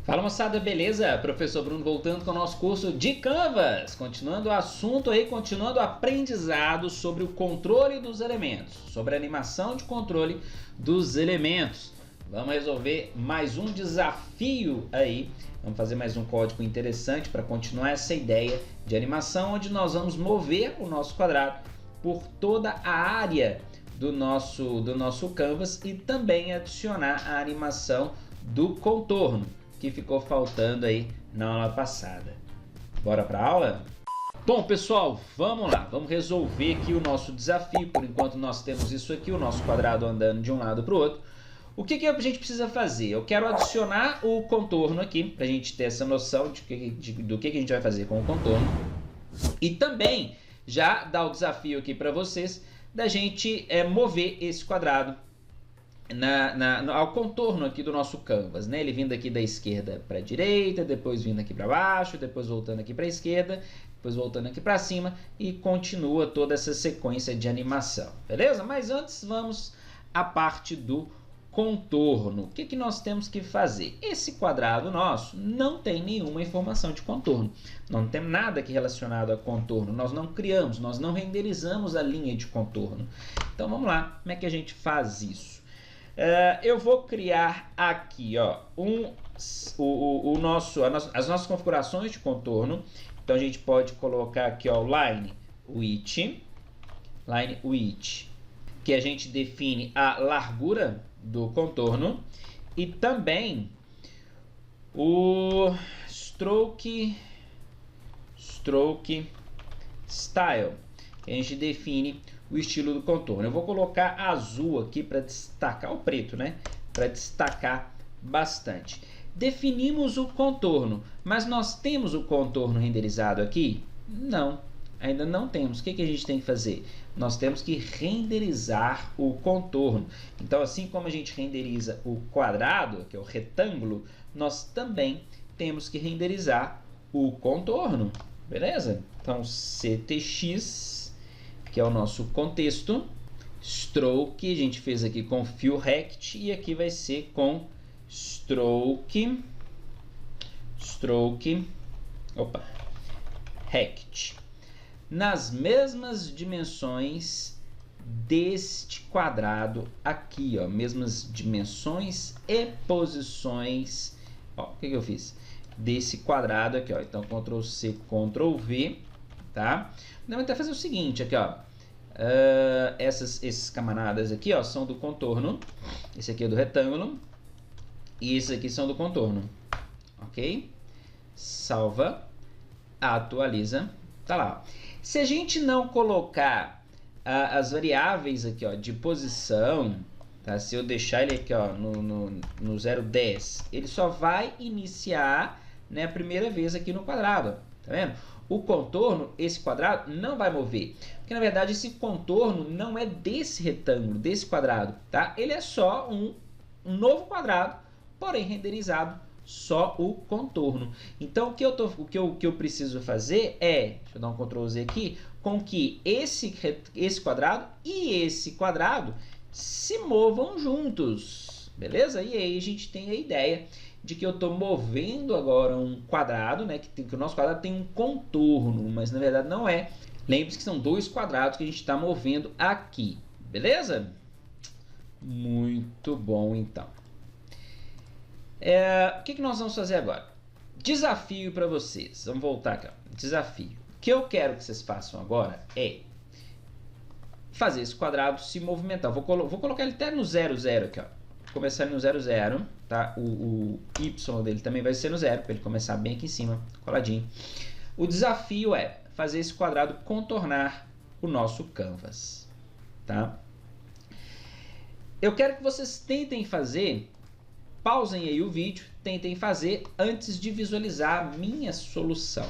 Fala moçada, beleza? Professor Bruno voltando com o nosso curso de Canvas, continuando o assunto aí, continuando o aprendizado sobre o controle dos elementos, sobre a animação de controle dos elementos. Vamos resolver mais um desafio aí, vamos fazer mais um código interessante para continuar essa ideia de animação, onde nós vamos mover o nosso quadrado por toda a área do nosso Canvas e também adicionar a animação do contorno, que ficou faltando aí na aula passada. Bora para a aula? Bom, pessoal, vamos lá. Vamos resolver aqui o nosso desafio. Por enquanto nós temos isso aqui, o nosso quadrado andando de um lado para o outro. O que a gente precisa fazer? Eu quero adicionar o contorno aqui, para a gente ter essa noção do que a gente vai fazer com o contorno. E também já dar o desafio aqui para vocês da gente mover esse quadrado ao contorno aqui do nosso Canvas, né? Ele vindo aqui da esquerda para a direita, depois vindo aqui para baixo, depois voltando aqui para a esquerda, depois voltando aqui para cima e continua toda essa sequência de animação, beleza? Mas antes vamos à parte do contorno. O que nós temos que fazer? Esse quadrado nosso não tem nenhuma informação de contorno. Não tem nada aqui relacionado a contorno. Nós não criamos, nós não renderizamos a linha de contorno. Então vamos lá, como é que a gente faz isso? Eu vou criar aqui ó, as nossas configurações de contorno. Então a gente pode colocar aqui ó, o line width, que a gente define a largura do contorno, e também o stroke style, que a gente define o estilo do contorno. Eu vou colocar azul aqui para destacar o preto, né? Para destacar bastante. Definimos o contorno, mas nós temos o contorno renderizado aqui? Não, ainda não temos. O que a gente tem que fazer? Nós temos que renderizar o contorno. Então, assim como a gente renderiza o quadrado, que é o retângulo, nós também temos que renderizar o contorno, beleza? Então, ctx, que é o nosso contexto, stroke, a gente fez aqui com fill rect, e aqui vai ser com rect, nas mesmas dimensões deste quadrado aqui, ó, mesmas dimensões e posições, ó, o que eu fiz? Desse quadrado aqui, ó, então Ctrl C, Ctrl V, tá? Vamos até fazer o seguinte aqui, ó, esses camaradas aqui, ó, são do contorno, esse aqui é do retângulo e esses aqui são do contorno, ok? Salva, atualiza, tá lá. Se a gente não colocar as variáveis aqui, ó, de posição, tá? Se eu deixar ele aqui, ó, no 0,10, ele só vai iniciar, né, a primeira vez aqui no quadrado, tá vendo? O contorno, esse quadrado, não vai mover, porque na verdade esse contorno não é desse retângulo, desse quadrado, tá? Ele é só um novo quadrado, porém renderizado só o contorno. Então o que eu preciso fazer é, deixa eu dar um Ctrl Z aqui, com que esse quadrado e esse quadrado se movam juntos, beleza? E aí a gente tem a ideia de que eu estou movendo agora um quadrado, né? Que o nosso quadrado tem um contorno, mas na verdade não é. Lembre-se que são dois quadrados que a gente está movendo aqui, beleza? Muito bom, então. O que nós vamos fazer agora? Desafio para vocês. Vamos voltar aqui, ó. Desafio. O que eu quero que vocês façam agora é fazer esse quadrado se movimentar. Vou colocar ele até no 0, 0 aqui, ó. Começar no 0, 0, tá? O y dele também vai ser no 0, para ele começar bem aqui em cima, coladinho. O desafio é fazer esse quadrado contornar o nosso Canvas, tá? Eu quero que vocês tentem fazer, pausem aí o vídeo, tentem fazer antes de visualizar a minha solução.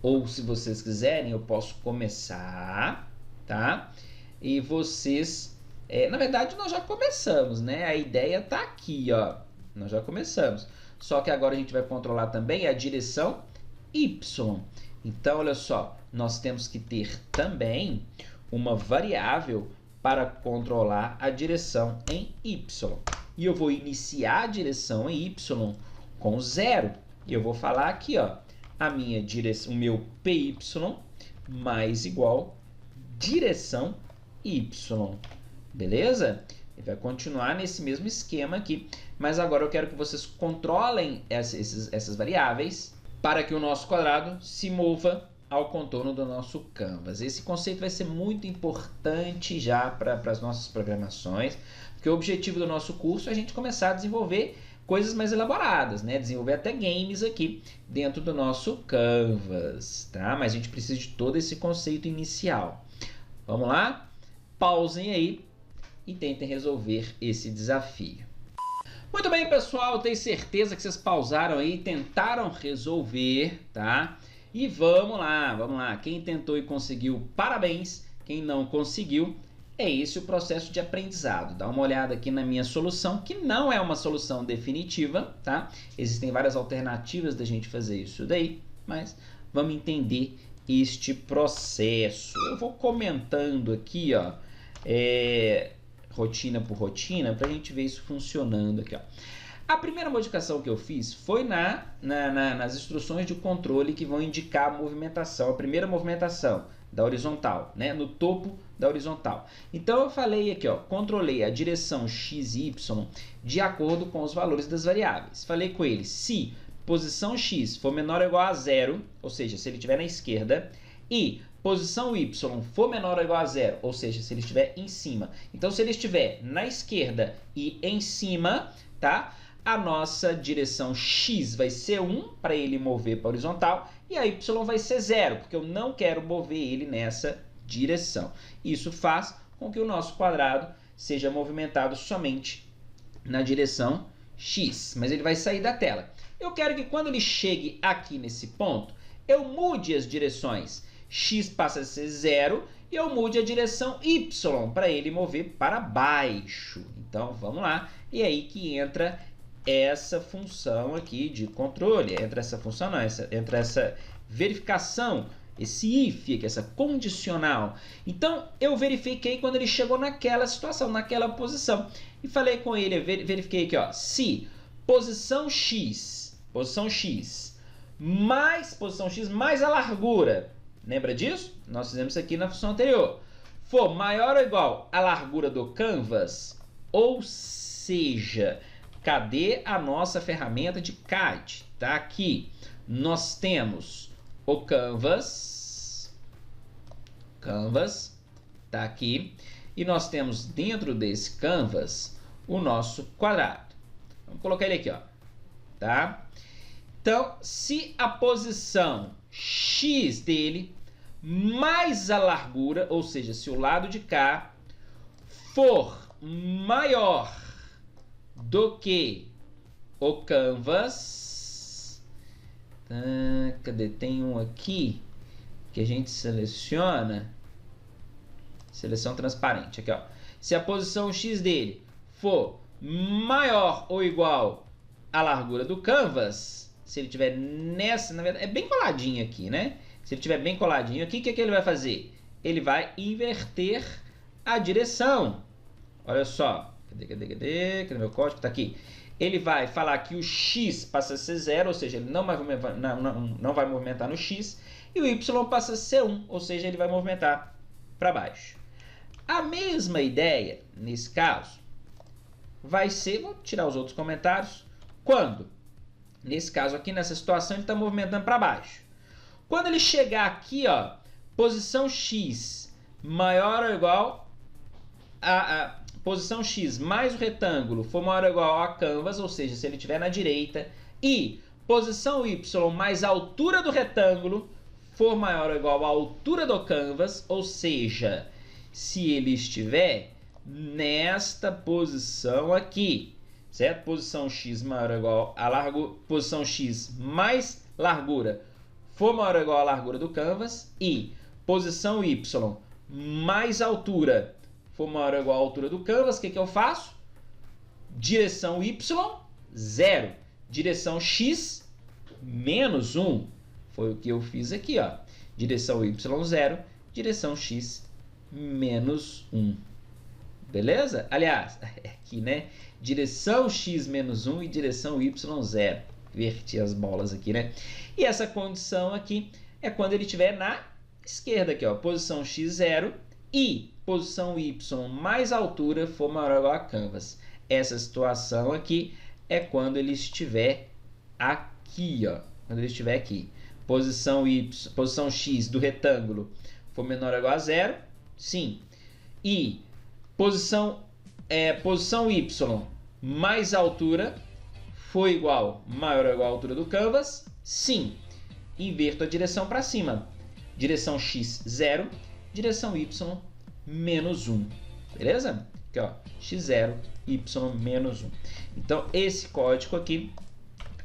Ou se vocês quiserem, eu posso começar, tá? E vocês... na verdade, nós já começamos, né? A ideia tá aqui, ó. Nós já começamos. Só que agora a gente vai controlar também a direção Y. Então, olha só, nós temos que ter também uma variável para controlar a direção em Y. E eu vou iniciar a direção em Y com 0. E eu vou falar aqui, ó, a minha direção, o meu PY mais igual direção Y. Beleza? Ele vai continuar nesse mesmo esquema aqui, mas agora eu quero que vocês controlem essas variáveis para que o nosso quadrado se mova ao contorno do nosso canvas. Esse conceito vai ser muito importante já para as nossas programações, porque o objetivo do nosso curso é a gente começar a desenvolver coisas mais elaboradas, né? Desenvolver até games aqui dentro do nosso canvas, tá? Mas a gente precisa de todo esse conceito inicial. Vamos lá? Pausem aí e tentem resolver esse desafio. Muito bem, pessoal, tenho certeza que vocês pausaram aí e tentaram resolver, tá? E vamos lá. Quem tentou e conseguiu, parabéns. Quem não conseguiu, é esse o processo de aprendizado. Dá uma olhada aqui na minha solução, que não é uma solução definitiva, tá? Existem várias alternativas da gente fazer isso daí, mas vamos entender este processo. Eu vou comentando aqui, ó, rotina por rotina, para a gente ver isso funcionando aqui, ó. A primeira modificação que eu fiz foi nas instruções de controle que vão indicar a movimentação, a primeira movimentação da horizontal, né, no topo da horizontal. Então eu falei aqui, ó, controlei a direção x e y de acordo com os valores das variáveis. Falei com ele, se posição x for menor ou igual a 0, ou seja, se ele estiver na esquerda, e posição y for menor ou igual a 0, ou seja, se ele estiver em cima. Então, se ele estiver na esquerda e em cima, tá? A nossa direção x vai ser 1 para ele mover para a horizontal e a y vai ser 0, porque eu não quero mover ele nessa direção. Isso faz com que o nosso quadrado seja movimentado somente na direção x, mas ele vai sair da tela. Eu quero que quando ele chegue aqui nesse ponto, eu mude as direções. X passa a ser 0 e eu mude a direção y para ele mover para baixo. Então, vamos lá. E aí que entra essa função aqui de controle. Entra essa função, não, entra essa verificação, esse if aqui, essa condicional. Então, eu verifiquei quando ele chegou naquela situação, naquela posição. E falei com ele, verifiquei aqui, ó, se posição x mais a largura, lembra disso? Nós fizemos isso aqui na função anterior. For maior ou igual à largura do canvas, ou seja, cadê a nossa ferramenta de kite? Tá aqui. Nós temos o canvas tá aqui, e nós temos dentro desse canvas o nosso quadrado. Vamos colocar ele aqui, ó, tá? Então, se a posição x dele mais a largura, ou seja, se o lado de cá for maior do que o canvas, cadê? Tem um aqui que a gente seleciona, seleção transparente, aqui, ó. Se a posição x dele for maior ou igual à largura do canvas, se ele tiver nessa, na verdade, é bem coladinho aqui, né? Se ele tiver bem coladinho aqui, o que ele vai fazer? Ele vai inverter a direção. Olha só. Cadê meu código? Tá aqui. Ele vai falar que o x passa a ser 0, ou seja, ele não vai movimentar no x, e o y passa a ser 1, ou seja, ele vai movimentar para baixo. A mesma ideia, nesse caso, vai ser, vou tirar os outros comentários, quando, nesse caso aqui, nessa situação, ele está movimentando para baixo. Quando ele chegar aqui, ó, posição x maior ou igual a posição x mais o retângulo for maior ou igual a canvas, ou seja, se ele estiver na direita, e posição y mais a altura do retângulo for maior ou igual à altura do canvas, ou seja, se ele estiver nesta posição aqui, certo? Posição x maior ou igual a largura, posição x mais largura for maior ou igual à largura do canvas, e posição y mais altura for maior ou igual à altura do canvas, o que eu faço? Direção y, 0. Direção x, menos 1. Foi o que eu fiz aqui, ó. Direção y, 0. Direção x, menos 1. Beleza? Aliás, aqui, né? Direção x, menos 1 e direção y, 0. inverti as bolas aqui, né? E essa condição aqui é quando ele estiver na esquerda aqui, ó, posição x0 e posição y mais altura for maior ou igual a canvas. Essa situação aqui é quando ele estiver aqui, ó. Quando ele estiver aqui. Posição x do retângulo for menor ou igual a 0, sim. E posição y mais altura for maior ou igual à altura do canvas, sim. Inverto a direção para cima. Direção x 0, direção y menos 1. Beleza? Aqui, ó, x0, y menos 1. Então, esse código aqui,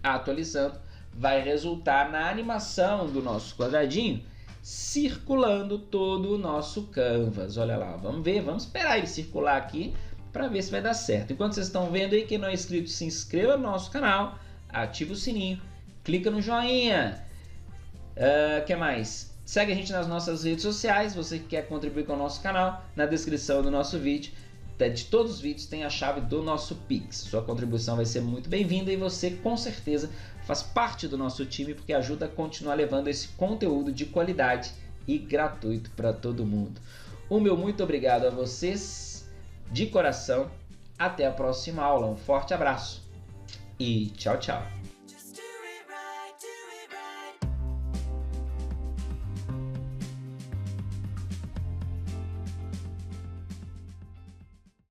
atualizando, vai resultar na animação do nosso quadradinho circulando todo o nosso canvas. Olha lá, vamos ver, vamos esperar ele circular aqui para ver se vai dar certo. Enquanto vocês estão vendo aí, quem não é inscrito, se inscreva no nosso canal, ativa o sininho, clica no joinha. Que mais? Segue a gente nas nossas redes sociais, você que quer contribuir com o nosso canal, na descrição do nosso vídeo, de todos os vídeos tem a chave do nosso Pix. Sua contribuição vai ser muito bem-vinda e você com certeza faz parte do nosso time porque ajuda a continuar levando esse conteúdo de qualidade e gratuito para todo mundo. O meu muito obrigado a vocês, de coração. Até a próxima aula. Um forte abraço e tchau, tchau.